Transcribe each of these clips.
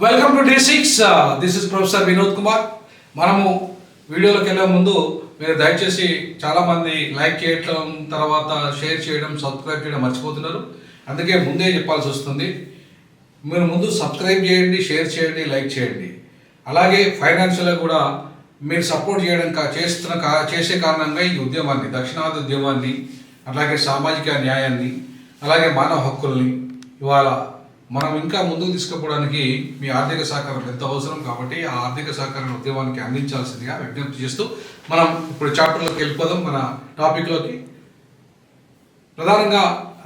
Welcome to day 6. This is professor Vinod Kumar. మనము వీడియోలోకి వెళ్ళే ముందు మీరు దయచేసి చాలామంది లైక్ చేయడం, తర్వాత షేర్ చేయడం, సబ్స్క్రైబ్ చేయడం మర్చిపోతున్నారు. అందుకే ముందే చెప్పాల్సి వస్తుంది. మీరు ముందు సబ్స్క్రైబ్ చేయండి, షేర్ చేయండి, లైక్ చేయండి. అలాగే ఫైనాన్షియల్గా కూడా మీరు సపోర్ట్ చేయడం చేసే కారణంగా ఈ ఉద్యమాన్ని, దక్షిణాది ఉద్యమాన్ని, అలాగే సామాజిక న్యాయాన్ని, అలాగే మానవ హక్కుల్ని ఇవాళ మనం ఇంకా ముందుకు తీసుకుపోవడానికి మీ ఆర్థిక సహకారం ఎంత అవసరం. కాబట్టి ఆ ఆర్థిక సహకారం ఉద్యమానికి అందించాల్సిందిగా విజ్ఞప్తి చేస్తూ మనం ఇప్పుడు చాప్టర్లోకి వెళ్ళిపోదాం. మన టాపిక్లోకి ప్రధానంగా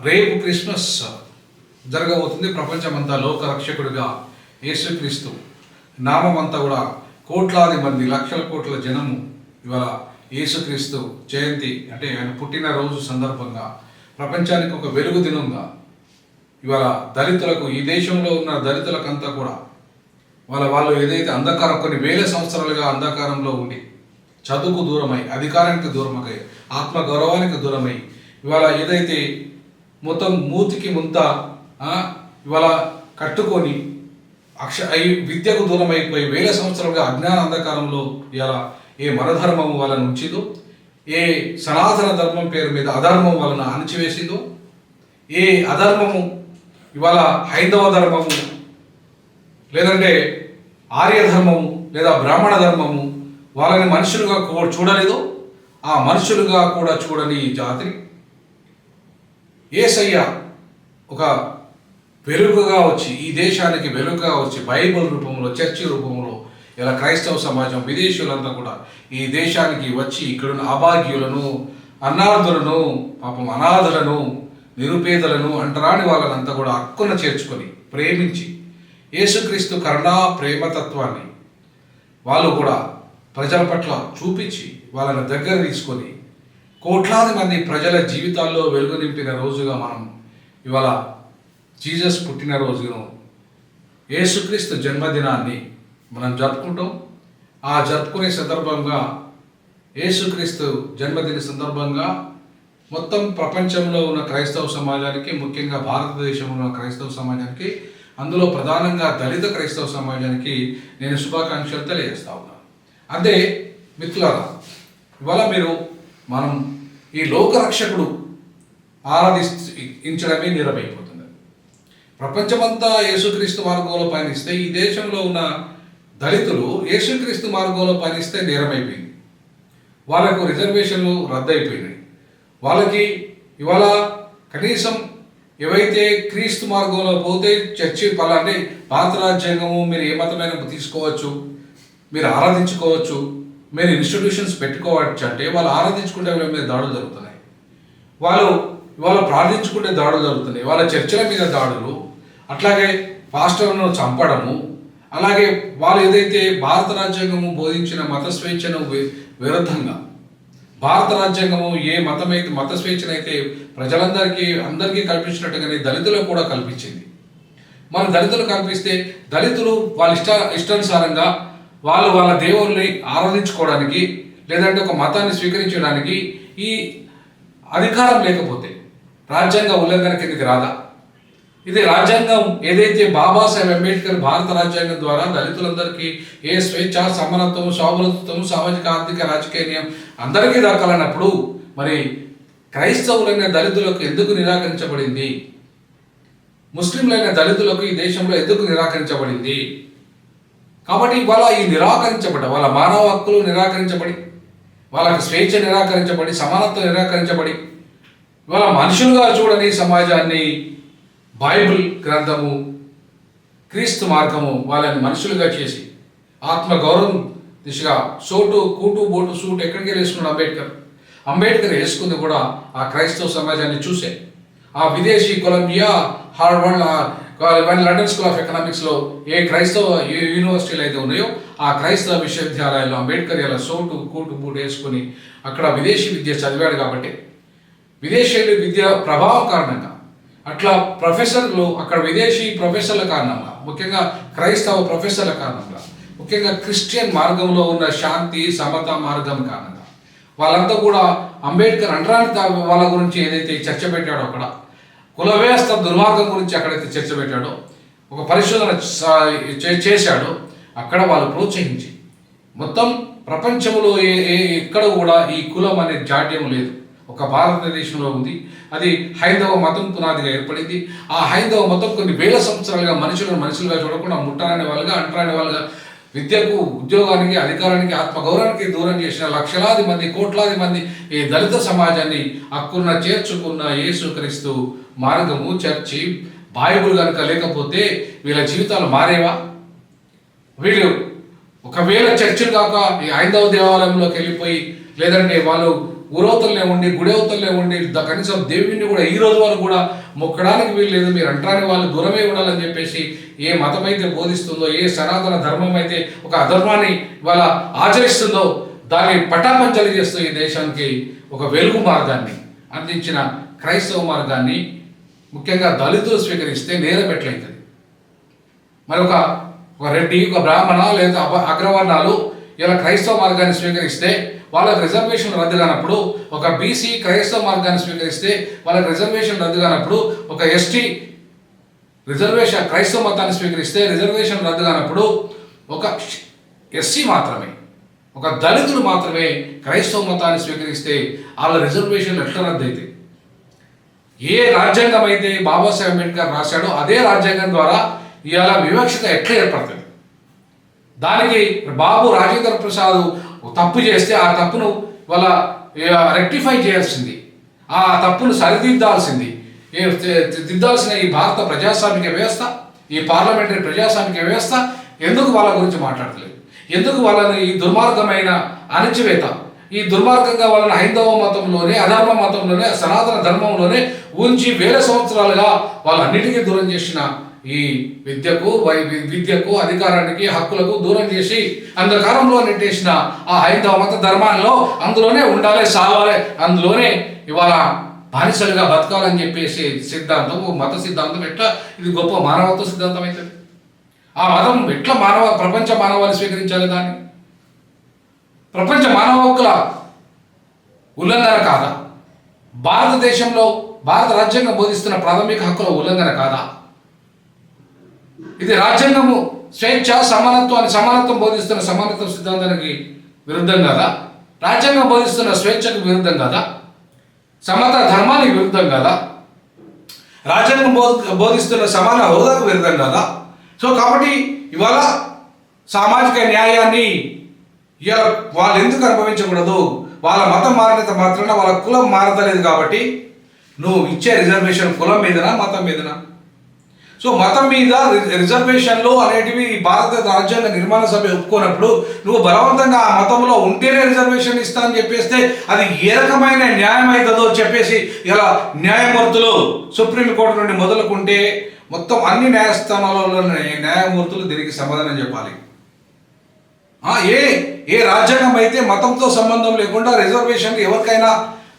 రేపు క్రిస్మస్ జరగబోతుంది. ప్రపంచమంతా లోక రక్షకుడిగా యేసుక్రీస్తు నామం అంతా కూడా కోట్లాది మంది, లక్షల కోట్ల జనము ఇవాళ యేసుక్రీస్తు జయంతి అంటే ఆయన పుట్టినరోజు సందర్భంగా ప్రపంచానికి ఒక వెలుగు దినంగా ఇవాళ దళితులకు, ఈ దేశంలో ఉన్న దళితులకంతా కూడా వాళ్ళు ఏదైతే అంధకారం, కొన్ని వేల సంవత్సరాలుగా అంధకారంలో ఉండి చదువుకు దూరమై, అధికారానికి దూరమై, ఆత్మ గౌరవానికి దూరమై ఇవాళ ఏదైతే మొత్తం మూతికి ముంత ఇవాళ కట్టుకొని విద్యకు దూరమైపోయి వేల సంవత్సరాలుగా అజ్ఞాన అంధకారంలో ఇవాళ ఏ మనధర్మం వాళ్ళని ఉంచిందో, ఏ సనాతన ధర్మం పేరు మీద అధర్మం వలన అణచివేసిందో, ఏ అధర్మము ఇవాళ హైందవ ధర్మము, లేదంటే ఆర్య ధర్మము లేదా బ్రాహ్మణ ధర్మము వాళ్ళని మనుషులుగా చూడలేదు, ఆ మనుషులుగా కూడా చూడని ఈ జాతిని యేసయ్య ఒక వెలుగుగా వచ్చి, ఈ దేశానికి వెలుగుగా వచ్చి బైబిల్ రూపంలో, చర్చి రూపంలో ఇలా క్రైస్తవ సమాజం, విదేశీయులంతా కూడా ఈ దేశానికి వచ్చి ఇక్కడున్న అభాగ్యులను, అనాథులను, పాపం అనాథులను, నిరుపేదలను, అంటరాని వాళ్ళనంతా కూడా హక్కున చేర్చుకొని ప్రేమించి యేసుక్రీస్తు కరుణా ప్రేమతత్వాన్ని వాళ్ళు కూడా ప్రజల పట్ల చూపించి వాళ్ళని దగ్గర తీసుకొని కోట్లాది మంది ప్రజల జీవితాల్లో వెలుగు నింపిన రోజుగా మనం ఇవాళ జీసస్ పుట్టినరోజును, యేసుక్రీస్తు జన్మదినాన్ని మనం జరుపుకుంటాం. ఆ జరుపుకునే సందర్భంగా, యేసుక్రీస్తు జన్మదిన సందర్భంగా మొత్తం ప్రపంచంలో ఉన్న క్రైస్తవ సమాజానికి, ముఖ్యంగా భారతదేశంలో ఉన్న క్రైస్తవ సమాజానికి, అందులో ప్రధానంగా దళిత క్రైస్తవ సమాజానికి నేను శుభాకాంక్షలు తెలియజేస్తా ఉన్నాను. అంతే మిత్రులారా, ఇవాళ మనం ఈ లోకరక్షకుడు ఆరాధించడమే నేరమైపోతుంది. ప్రపంచమంతా యేసుక్రీస్తు మార్గంలో పయనిస్తే, ఈ దేశంలో ఉన్న దళితులు యేసుక్రీస్తు మార్గంలో పయనిస్తే నేరమైపోయింది. వాళ్ళకు రిజర్వేషన్లు రద్దయిపోయినాయి. వాళ్ళకి ఇవాళ కనీసం ఏవైతే క్రీస్తు మార్గంలో పోతే చర్చి అంటే పాత రాజ్యాంగము, మీరు ఏ మతమైనా తీసుకోవచ్చు, మీరు ఆరాధించుకోవచ్చు, మీరు ఇన్స్టిట్యూషన్స్ పెట్టుకోవచ్చు అంటే వాళ్ళు ఆరాధించుకుంటే వాళ్ళ మీద దాడులు జరుగుతున్నాయి, వాళ్ళు ఇవాళ ప్రార్థించుకుంటే దాడులు జరుగుతున్నాయి, వాళ్ళ చర్చల మీద దాడులు, అట్లాగే పాస్టర్లను చంపడము, అలాగే వాళ్ళు ఏదైతే భారత రాజ్యాంగము బోధించిన మత స్వేచ్ఛను విరుద్ధంగా, భారత రాజ్యాంగము ఏ మత స్వేచ్ఛనైతే అందరికీ కల్పించినట్టుగానే దళితులకు కూడా కల్పించింది. మన దళితులు కల్పిస్తే దళితులు వాళ్ళ ఇష్టానుసారంగా వాళ్ళ దేవుల్ని ఆరాధించుకోవడానికి, లేదంటే ఒక మతాన్ని స్వీకరించడానికి ఈ అధికారం లేకపోతే రాజ్యాంగ ఉల్లంఘన కిందకి రాదా? ఇది రాజ్యాంగం ఏదైతే బాబాసాహెబ్ అంబేద్కర్ భారత రాజ్యాంగం ద్వారా దళితులందరికీ ఏ స్వేచ్ఛ, సమానత్వం, స్వావలంబిత్వం, సామాజిక, ఆర్థిక, రాజకీయ న్యాయం అందరికీ దక్కాలన్నప్పుడు మరి క్రైస్తవులైన దళితులకు ఎందుకు నిరాకరించబడింది? ముస్లింలైన దళితులకు ఈ దేశంలో ఎందుకు నిరాకరించబడింది? కాబట్టి ఇవాళ ఈ వాళ్ళ మానవ హక్కులు నిరాకరించబడి, వాళ్ళకి స్వేచ్ఛ నిరాకరించబడి, సమానత్వం నిరాకరించబడి, ఇవాళ మనుషులుగా చూడని సమాజాన్ని బైబిల్ గ్రంథము, క్రీస్తు మార్గము వాళ్ళని మనుషులుగా చేసి ఆత్మగౌరవం దిశగా కూటు బోటు సూట్ ఎక్కడికి వేసుకున్నాడు అంబేద్కర్ వేసుకుంది కూడా ఆ క్రైస్తవ సమాజాన్ని చూసే. ఆ విదేశీ Columbia, Harvard, London school of ఎకనామిక్స్లో ఏ క్రైస్తవ యూనివర్సిటీలు అయితే ఉన్నాయో ఆ క్రైస్తవ విశ్వవిద్యాలయాల్లో అంబేద్కర్ ఇలా కూటు బూటు వేసుకుని అక్కడ విదేశీ విద్య చదివాడు. కాబట్టి విదేశీ విద్య ప్రభావం కారణంగా అట్లా ప్రొఫెసర్లు, అక్కడ విదేశీ ప్రొఫెసర్ల కారణంగా, ముఖ్యంగా క్రైస్తవ ప్రొఫెసర్ల కారణంగా, ముఖ్యంగా క్రిస్టియన్ మార్గంలో ఉన్న శాంతి, సమత మార్గం కారణంగా వాళ్ళంతా కూడా అంబేద్కర్ అంటరాని వాళ్ళ గురించి ఏదైతే చర్చ పెట్టాడో, అక్కడ కుల వ్యవస్థ దుర్మార్గం గురించి ఎక్కడైతే చర్చ పెట్టాడో, ఒక పరిశోధన చేశాడో అక్కడ వాళ్ళు ప్రోత్సహించి మొత్తం ప్రపంచంలో ఎక్కడ కూడా ఈ కులం అనే జాడ్యం లేదు. ఒక భారతదేశంలో ఉంది. అది హైందవ మతం పునాదిగా ఏర్పడింది. ఆ హైందవ మతం కొన్ని వేల సంవత్సరాలుగా మనుషులుగా చూడకుండా ముట్టరాని వాళ్ళుగా, అంటరాని వాళ్ళుగా, విద్యకు, ఉద్యోగానికి, అధికారానికి, ఆత్మగౌరవానికి దూరం చేసిన లక్షలాది మంది, కోట్లాది మంది ఈ దళిత సమాజాన్ని హక్కున చేర్చుకున్న యేసుక్రీస్తు మార్గము, చర్చి, బైబిల్ కనుక లేకపోతే వీళ్ళ జీవితాలు మారేవా? వీళ్ళు ఒకవేళ చర్చిలు కాక ఈ హైందవ దేవాలయంలోకి వెళ్ళిపోయి, లేదంటే వాళ్ళు ఊరవతలనే ఉండి, గుడవతలనే ఉండి, కనీసం దేవుడిని కూడా ఈ రోజు వరకు కూడా మొక్కడానికి వీలు లేదు, మీరు అంటరాని వాళ్ళు దూరమే ఉండాలని చెప్పేసి ఏ మతం అయితే బోధిస్తుందో, ఏ సనాతన ధర్మం అయితే ఒక అధర్మాన్ని వాళ్ళ ఆచరిస్తుందో దాన్ని పటాపంచలు చేస్తూ ఈ దేశానికి ఒక వెలుగు మార్గాన్ని అందించిన క్రైస్తవ మార్గాన్ని ముఖ్యంగా దళితులు స్వీకరిస్తే నేరం ఎట్లయితుంది? మరి ఒక రెడ్డి, ఒక బ్రాహ్మణ లేదా అగ్రవర్ణాలు ఇలా క్రైస్తవ మార్గాన్ని స్వీకరిస్తే వాళ్ళకి రిజర్వేషన్ రద్దు కానప్పుడు, ఒక బీసీ క్రైస్తవ మార్గాన్ని స్వీకరిస్తే వాళ్ళకి రిజర్వేషన్ రద్దు కానప్పుడు, ఒక ఎస్టీ రిజర్వేషన్ క్రైస్తవ మతాన్ని స్వీకరిస్తే రిజర్వేషన్ రద్దు కానప్పుడు, ఒక ఎస్సీ మాత్రమే, ఒక దళితులు మాత్రమే క్రైస్తవ మతాన్ని స్వీకరిస్తే వాళ్ళ రిజర్వేషన్ ఎట్లా రద్దు అయితే? ఏ రాజ్యాంగం అయితే బాబాసాహెబ్ అంబేద్కర్ రాశాడో అదే రాజ్యాంగం ద్వారా ఇవాళ వివక్షత ఎట్లా ఏర్పడుతుంది? దానికి బాబు రాజేంద్ర ప్రసాద్ తప్పు చేస్తే ఆ తప్పును వాళ్ళ రెక్టిఫై చేయాల్సింది, ఆ తప్పును సరిదిద్దాల్సింది, దిద్దాల్సిన ఈ భారత ప్రజాస్వామిక వ్యవస్థ, ఈ పార్లమెంటరీ ప్రజాస్వామిక వ్యవస్థ ఎందుకు వాళ్ళ గురించి మాట్లాడలేదు? ఎందుకు వాళ్ళని ఈ దుర్మార్గమైన అణచివేత, ఈ దుర్మార్గంగా వాళ్ళని హైందవ మతంలోనే, అధర్మ మతంలోనే, సనాతన ధర్మంలోనే ఉంచి వేల సంవత్సరాలుగా వాళ్ళన్నిటికీ దూరం చేసిన ఈ విద్యకు, అధికారానికి, హక్కులకు దూరం చేసి అంధకారంలో నెట్టేసిన ఆ హైందవ మత ధర్మాల్లో అందులోనే ఉండాలి, సావాలి, అందులోనే ఇవాళ బానిసలుగా బతకాలని చెప్పేసి సిద్ధాంతం, మత సిద్ధాంతం ఎట్లా ఇది గొప్ప మానవత్వ సిద్ధాంతం అవుతుంది? ఆ మతం ఎట్లా ప్రపంచ మానవాళి స్వీకరించాలి? దాన్ని ప్రపంచ మానవ హక్కుల ఉల్లంఘన కాదా? భారతదేశంలో భారత రాజ్యాంగం బోధిస్తున్న ప్రాథమిక హక్కుల ఉల్లంఘన కాదా? ఇది రాజ్యాంగము స్వేచ్ఛ, సమానత్వం బోధిస్తున్న సమానత్వ సిద్ధాంతానికి విరుద్ధం కదా? రాజ్యాంగం బోధిస్తున్న స్వేచ్ఛకు విరుద్ధం కదా? సమత ధర్మానికి విరుద్ధం కదా? రాజ్యాంగం బోధిస్తున్న సమాన హోదాకు విరుద్ధం కదా? సో కాబట్టి ఇవాళ సామాజిక న్యాయాన్ని వాళ్ళు ఎందుకు అనుభవించకూడదు? వాళ్ళ మతం మారినంత మాత్రాన వాళ్ళ కులం మారతలేదు కాబట్టి నువ్వు ఇచ్చే రిజర్వేషన్ కులం మీదనా, మతం మీదనా? సో మతం మీద రిజర్వేషన్లు అనేటివి భారత రాజ్యాంగ నిర్మాణ సభ ఒప్పుకోనప్పుడు నువ్వు బలవంతంగా ఆ మతంలో ఉంటేనే రిజర్వేషన్ ఇస్తా అని చెప్పేస్తే అది ఏ రకమైన న్యాయం అవుతుందో చెప్పేసి ఇలా న్యాయమూర్తులు సుప్రీంకోర్టు నుండి మొదలుకుంటే మొత్తం అన్ని న్యాయస్థానాలలోని న్యాయమూర్తులు దీనికి సమాధానం చెప్పాలి. ఏ రాజ్యాంగం అయితే మతంతో సంబంధం లేకుండా రిజర్వేషన్ ఎవరికైనా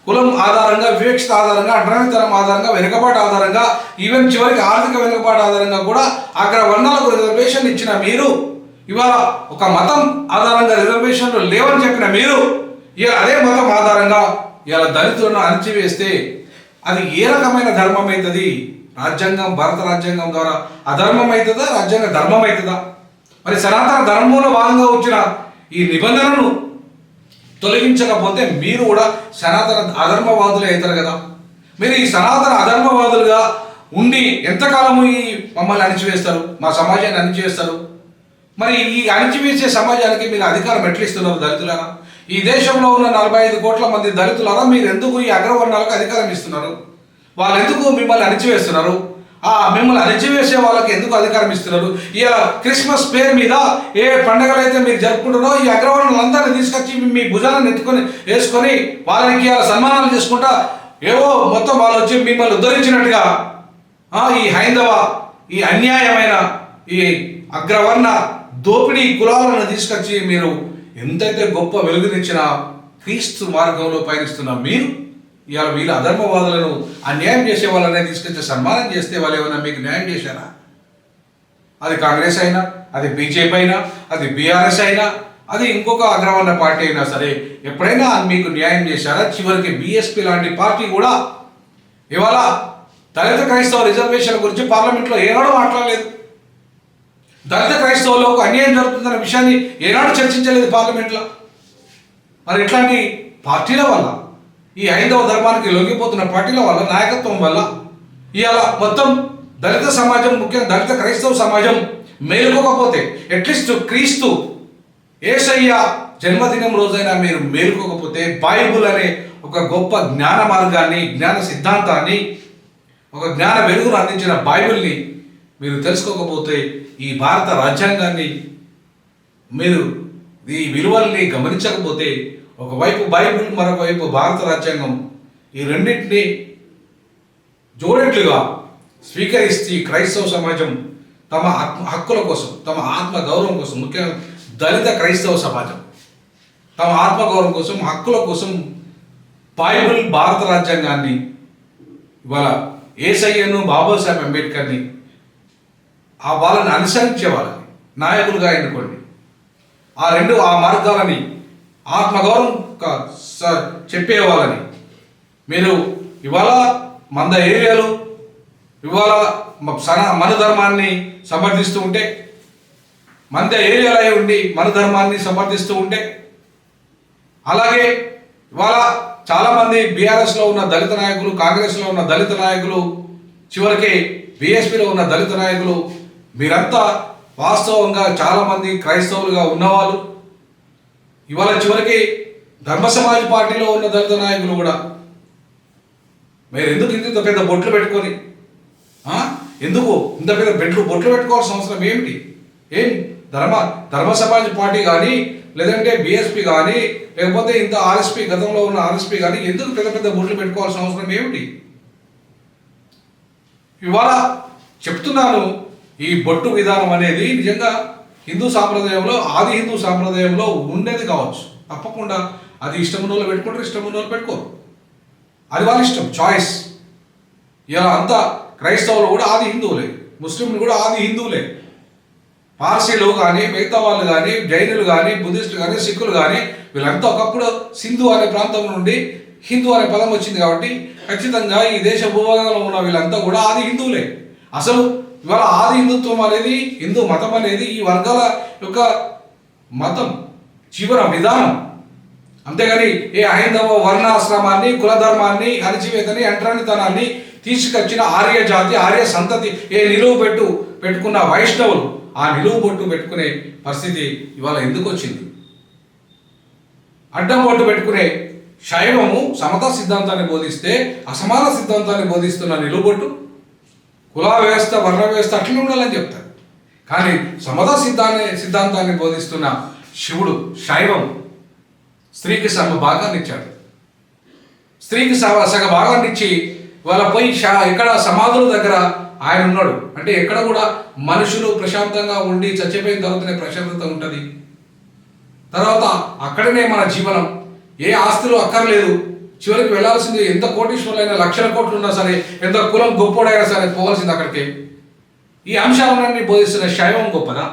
కులం ఆధారంగా, వివక్షత ఆధారంగా, అంటరానితనం ఆధారంగా, వెనుకబాటు ఆధారంగా, ఈవెన్ చివరికి ఆర్థిక వెనుకబాటు ఆధారంగా కూడా అక్కడ వర్ణాలకు రిజర్వేషన్ ఇచ్చిన మీరు ఇవాళ ఒక మతం ఆధారంగా రిజర్వేషన్లు లేవని చెప్పిన మీరు ఇవాళ అదే మతం ఆధారంగా ఇవాళ దళితులను అణచివేస్తే అది ఏ రకమైన ధర్మం అవుతుంది? రాజ్యాంగం, భారత రాజ్యాంగం ద్వారా అధర్మం అవుతుందా, రాజ్యాంగ ధర్మం అవుతుందా? మరి సనాతన ధర్మంలో భాగంగా వచ్చిన ఈ నిబంధనను తొలగించకపోతే మీరు కూడా సనాతన అధర్మవాదులే అవుతారు కదా? మీరు ఈ సనాతన అధర్మవాదులుగా ఉండి ఎంతకాలము ఈ మమ్మల్ని అణిచివేస్తారు, మా సమాజాన్ని అణిచివేస్తారు? మరి ఈ అణిచివేసే సమాజానికి మీరు అధికారం ఎట్లా ఇస్తున్నారు దళితులారా? ఈ దేశంలో ఉన్న 45 కోట్ల మంది దళితులారా మీరు ఎందుకు ఈ అగ్రవర్ణాలకు అధికారం ఇస్తున్నారు? వాళ్ళు ఎందుకు మిమ్మల్ని అణిచివేస్తున్నారు? మిమ్మల్ని అణిచివేసే వాళ్ళకి ఎందుకు అధికారం ఇస్తున్నారు? ఇలా క్రిస్మస్ పేరు మీద ఏ పండుగలు అయితే మీరు జరుపుకుంటారో ఈ అగ్రవర్ణాలందరినీ తీసుకొచ్చి మీ భుజాలను వేసుకొని వాళ్ళకి సన్మానాలు చేసుకుంటా ఏవో మొత్తం వాళ్ళు వచ్చి మిమ్మల్ని ఉద్ధరించినట్టుగా ఈ హైందవ, ఈ అన్యాయమైన ఈ అగ్రవర్ణ దోపిడీ కులాలను తీసుకొచ్చి మీరు ఎంతైతే గొప్ప వెలుగునిచ్చిన క్రీస్తు మార్గంలో పయనిస్తున్న మీరు ఇవాళ వీళ్ళ అధర్మవాదులను అన్యాయం చేసే వాళ్ళనే తీసుకొచ్చి సన్మానం చేస్తే వాళ్ళు ఏమైనా మీకు న్యాయం చేశారా? అది కాంగ్రెస్ అయినా, అది బీజేపీ అయినా, అది బీఆర్ఎస్ అయినా, అది ఇంకొక అగ్రవర్ణ పార్టీ అయినా సరే ఎప్పుడైనా మీకు న్యాయం చేశారా? చివరికి బీఎస్పీ లాంటి పార్టీ కూడా ఇవాళ దళిత క్రైస్తవ రిజర్వేషన్ గురించి పార్లమెంట్లో ఏనాడో మాట్లాడలేదు. దళిత క్రైస్తవులకు అన్యాయం జరుగుతుందన్న విషయాన్ని ఏనాడు చర్చించలేదు పార్లమెంట్లో. మరి ఇట్లాంటి పార్టీల వల్ల, ఈ హైందవ ధర్మానికి లొంగిపోతున్న పార్టీల వల్ల, నాయకత్వం వల్ల ఇవాళ మొత్తం దళిత సమాజం, ముఖ్యంగా దళిత క్రైస్తవ సమాజం మేలుకోకపోతే, అట్లీస్ట్ క్రీస్తు యేసయ్య జన్మదినం రోజైనా మీరు మేలుకోకపోతే, బైబుల్ అనే ఒక గొప్ప జ్ఞాన మార్గాన్ని, జ్ఞాన సిద్ధాంతాన్ని, ఒక జ్ఞాన వెలుగును అందించిన బైబిల్ని మీరు తెలుసుకోకపోతే, ఈ భారత రాజ్యాంగాన్ని మీరు ఈ విలువల్ని గమనించకపోతే, ఒకవైపు బైబిల్, మరొకవైపు భారత రాజ్యాంగం, ఈ రెండింటినీ జోడెట్లుగా స్వీకరిస్తే క్రైస్తవ సమాజం తమ హక్కుల కోసం, తమ ఆత్మ గౌరవం కోసం, ముఖ్యంగా దళిత క్రైస్తవ సమాజం తమ ఆత్మగౌరవం కోసం, హక్కుల కోసం బైబిల్, భారత రాజ్యాంగాన్ని, ఇవాళ యేసయ్యను, బాబాసాహెబ్ అంబేద్కర్ని వాళ్ళని అనుసరించే వాళ్ళని నాయకులుగా ఎన్నుకోండి. ఆ మార్గాలని ఆత్మగౌరవం చెప్పే వాళ్ళని మీరు ఇవాళ మంద ఏరియాలో ఇవాళ మన ధర్మాన్ని సమర్థిస్తూ ఉంటే, మంద ఏరియాలో ఉండి మన ధర్మాన్ని సమర్థిస్తూ ఉంటే, అలాగే ఇవాళ చాలామంది బీఆర్ఎస్లో ఉన్న దళిత నాయకులు, కాంగ్రెస్లో ఉన్న దళిత నాయకులు, చివరికి బీఎస్పీలో ఉన్న దళిత నాయకులు, మీరంతా వాస్తవంగా చాలామంది క్రైస్తవులుగా ఉన్నవాళ్ళు. ఇవాళ చివరికి ధర్మ సమాజ్ పార్టీలో ఉన్న దళిత నాయకులు కూడా మీరు ఎందుకు ఇంత పెద్ద బొట్లు పెట్టుకొని, ఎందుకు ఇంత పెద్ద బొట్లు పెట్టుకోవాల్సిన అవసరం ఏమిటి? ఏం ధర్మ సమాజ్ పార్టీ కానీ, లేదంటే బీఎస్పీ కానీ, లేకపోతే ఇంత ఆర్ఎస్పీ, గతంలో ఉన్న ఆర్ఎస్పీ కానీ ఎందుకు పెద్ద పెద్ద బొట్లు పెట్టుకోవాల్సిన అవసరం ఏమిటి? ఇవాళ చెప్తున్నాను, ఈ బొట్టు విధానం అనేది నిజంగా హిందూ సాంప్రదాయంలో, ఆది హిందూ సాంప్రదాయంలో ఉండేది కావచ్చు. తప్పకుండా అది ఇష్టం ఉన్న వాళ్ళు పెట్టుకుంటారు, ఇష్టం ఉన్న వాళ్ళు పెట్టుకోరు. అది వాళ్ళ ఇష్టం, చాయిస్. ఇలా అంతా క్రైస్తవులు కూడా ఆది హిందువులే, ముస్లింలు కూడా ఆది హిందువులే. పార్సీలు కానీ, మిగతా వాళ్ళు కానీ, జైనులు కానీ, బుద్ధిస్టులు కానీ, సిక్కులు కానీ, వీళ్ళంతా ఒకప్పుడు సింధు అనే ప్రాంతం నుండి హిందూ అనే పదం వచ్చింది కాబట్టి ఖచ్చితంగా ఈ దేశ భూభాగంలో ఉన్న వీళ్ళంతా కూడా ఆది హిందువులే. అసలు ఇవాళ ఆది హిందుత్వం అనేది, హిందూ మతం అనేది ఈ వర్గాల యొక్క మతం, జీవన విధానం. అంతేగాని ఏ హైందవ వర్ణాశ్రమాన్ని, కులధర్మాన్ని, అణచివేతని, అంటరానితనాన్ని తీసుకొచ్చిన ఆర్య జాతి, ఆర్య సంతతి, ఏ నిలువు పెట్టుకున్న వైష్ణవులు ఆ నిలువు బొట్టు పెట్టుకునే పరిస్థితి ఇవాళ ఎందుకు వచ్చింది? అడ్డం బొట్టు పెట్టుకునే శైవము సమతా సిద్ధాంతాన్ని బోధిస్తే, అసమాన సిద్ధాంతాన్ని బోధిస్తున్న నిలువుబొట్టు, కుల వ్యవస్థ, వర్ణ వ్యవస్థ అట్లనే ఉండాలని చెప్తారు. కానీ సమతా సిద్ధాంతాన్ని బోధిస్తున్న శివుడు, శైవం స్త్రీకి సమ భాగాన్ని ఇచ్చాడు. స్త్రీకి సగ భాగాన్ని ఇచ్చి వాళ్ళ పోయి ఎక్కడ సమాధుల దగ్గర ఆయన ఉన్నాడు అంటే, ఎక్కడ కూడా మనుషులు ప్రశాంతంగా ఉండి చచ్చిపోయిన తర్వాతనే ప్రశాంతత ఉంటుంది. తర్వాత అక్కడనే మన జీవనం, ఏ ఆస్తులు అక్కర్లేదు. చివరికి వెళ్లాల్సింది ఎంత కోటీశ్వరులైనా, లక్షల కోట్లు ఉన్నా సరే, ఎంత కులం గొప్పోడైనా సరే పోవాల్సింది అక్కడికి. ఈ అంశాలన్నీ బోధిస్తున్న శైవం గొప్పదా?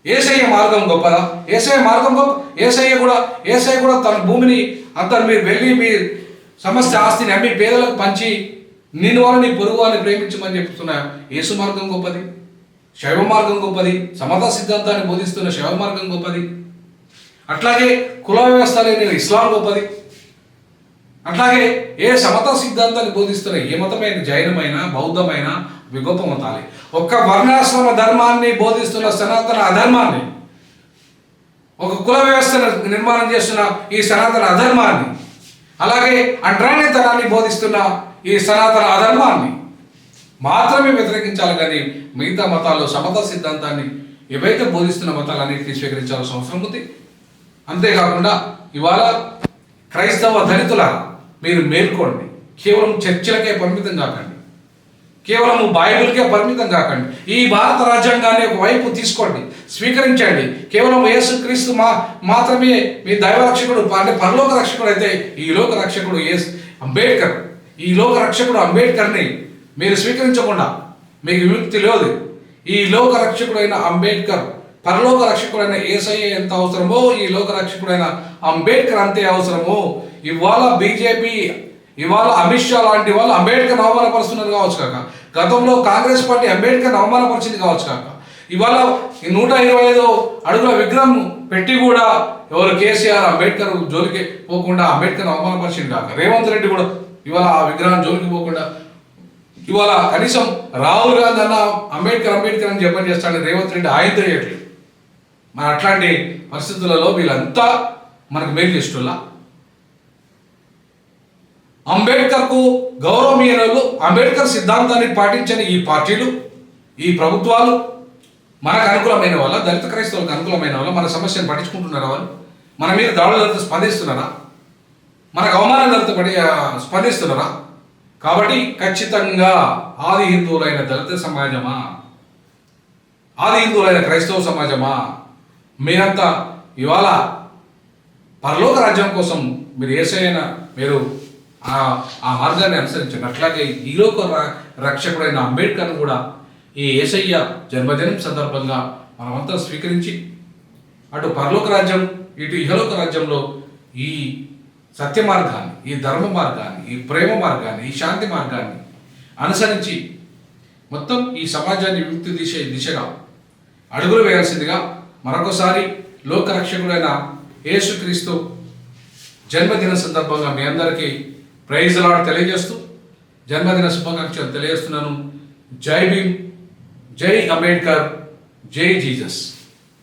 యేసయ్య మార్గం గొప్పదా? యేసయ్య మార్గం గొప్ప. యేసయ్య కూడా తన భూమిని అంతా మీరు వెళ్ళి మీ సమస్త ఆస్తిని అమ్మి పేదలకు పంచి నిన్ను వాళ్ళని పొరుగు వాళ్ళని ప్రేమించమని చెప్తున్న యేసు మార్గం గొప్పది, శైవ మార్గం గొప్పది, సమతా సిద్ధాంతాన్ని బోధిస్తున్న శైవ మార్గం గొప్పది. అట్లాగే కుల వ్యవస్థ లేని ఇస్లాం గొప్పది. అట్లాగే ఏ సమతా సిద్ధాంతాన్ని బోధిస్తున్న ఏ మతమైన, జైనమైన, బౌద్ధమైన గొప్ప మతాలే. ఒక్క వర్ణాశ్రమ ధర్మాన్ని బోధిస్తున్న సనాతన అధర్మాన్ని, ఒక కుల వ్యవస్థను నిర్మాణం చేస్తున్న ఈ సనాతన అధర్మాన్ని, అలాగే అంటరానితనాన్ని బోధిస్తున్న ఈ సనాతన అధర్మాన్ని మాత్రమే వ్యతిరేకించాలి. కానీ మిగతా మతాల్లో సమతా సిద్ధాంతాన్ని ఏవైతే బోధిస్తున్న మతాలన్నింటినీ స్వీకరించాల్సిన అవసరం ఉంది. అంతేకాకుండా ఇవాళ క్రైస్తవ దళితుల మీరు మేల్కోండి. కేవలం చర్చిలకే పరిమితం కాకండి, కేవలం బైబిల్కే పరిమితం కాకండి. ఈ భారత రాజ్యాంగాన్ని ఒకవైపు తీసుకోండి, స్వీకరించండి. కేవలం యేసుక్రీస్తు మాత్రమే మీ దైవ రక్షకుడు, అంటే పరలోక రక్షకుడు అయితే ఈ లోక రక్షకుడు అంబేద్కర్. ఈ లోక రక్షకుడు అంబేద్కర్ని మీరు స్వీకరించకుండా మీకు విముక్తి లేదు. ఈ లోక రక్షకుడైన అంబేద్కర్, పరలోక రక్షకుడైన యేసయ్య ఎంత అవసరమో ఈ లోక రక్షకుడైన అంబేద్కర్ అంతే అవసరమో. ఇవాళ బీజేపీ, ఇవాళ అమిత్ షా లాంటి వాళ్ళు అంబేద్కర్ అవమానపరుస్తున్నారు కావచ్చు కాక, గతంలో కాంగ్రెస్ పార్టీ అంబేద్కర్ అవమానపరిచింది కావచ్చు కాక, ఇవాళ ఈ 125 అడుగుల విగ్రహం పెట్టి కూడా ఎవరు కేసీఆర్ అంబేద్కర్ జోలికి పోకుండా అంబేద్కర్ అవమానపరిచింది కాక రేవంత్ రెడ్డి కూడా ఇవాళ ఆ విగ్రహం జోలికి పోకుండా ఇవాళ కనీసం రాహుల్ గాంధీ అన్న అంబేద్కర్ అని చెప్పని చేస్తాడని రేవంత్ రెడ్డి ఆయనతో చేయట్లేదు. మరి అట్లాంటి పరిస్థితులలో వీళ్ళంతా మనకు మేలు చేస్తున్నా అంబేద్కర్కు గౌరవం ఇయ్యనోళ్ళు, అంబేద్కర్ సిద్ధాంతాన్ని పాటించని ఈ పార్టీలు, ఈ ప్రభుత్వాలు మనకు అనుకూలమైన వాళ్ళ, దళిత క్రైస్తవులకు అనుకూలమైన వాళ్ళ, మన సమస్యను పట్టించుకుంటున్నారా? వాళ్ళు మన మీద దాడులతో స్పందిస్తున్నారా? మనకు అవమానం జరుగుతూ స్పందిస్తున్నారా? కాబట్టి ఖచ్చితంగా ఆది హిందువులైన దళిత సమాజమా, ఆది హిందువులైన క్రైస్తవ సమాజమా, మీరంతా ఇవాళ పరలోక రాజ్యం కోసం మీరు ఏసైనా మీరు ఆ మార్గాన్ని అనుసరించండి. అట్లాగే ఈలోక రక్షకుడైన అంబేద్కర్ను కూడా ఈ యేసయ్య జన్మదినం సందర్భంగా మనమంతా స్వీకరించి అటు పరలోక రాజ్యం ఇటు ఇహలోక రాజ్యంలో ఈ సత్య మార్గాన్ని, ఈ ధర్మ మార్గాన్ని, ఈ ప్రేమ మార్గాన్ని, ఈ శాంతి మార్గాన్ని అనుసరించి మొత్తం ఈ సమాజాన్ని విముక్తి దిశగా అడుగులు వేయాల్సిందిగా మరొకసారి లోకరక్షకుడైన యేసుక్రీస్తు జన్మదిన సందర్భంగా మీ అందరికీ ప్రైజ్ లార్డ్ తెలియజేస్తూ జన్మదిన శుభాకాంక్షలు తెలియజేస్తున్నాను. జై భీమ్, జై అంబేద్కర్, జై జీసస్.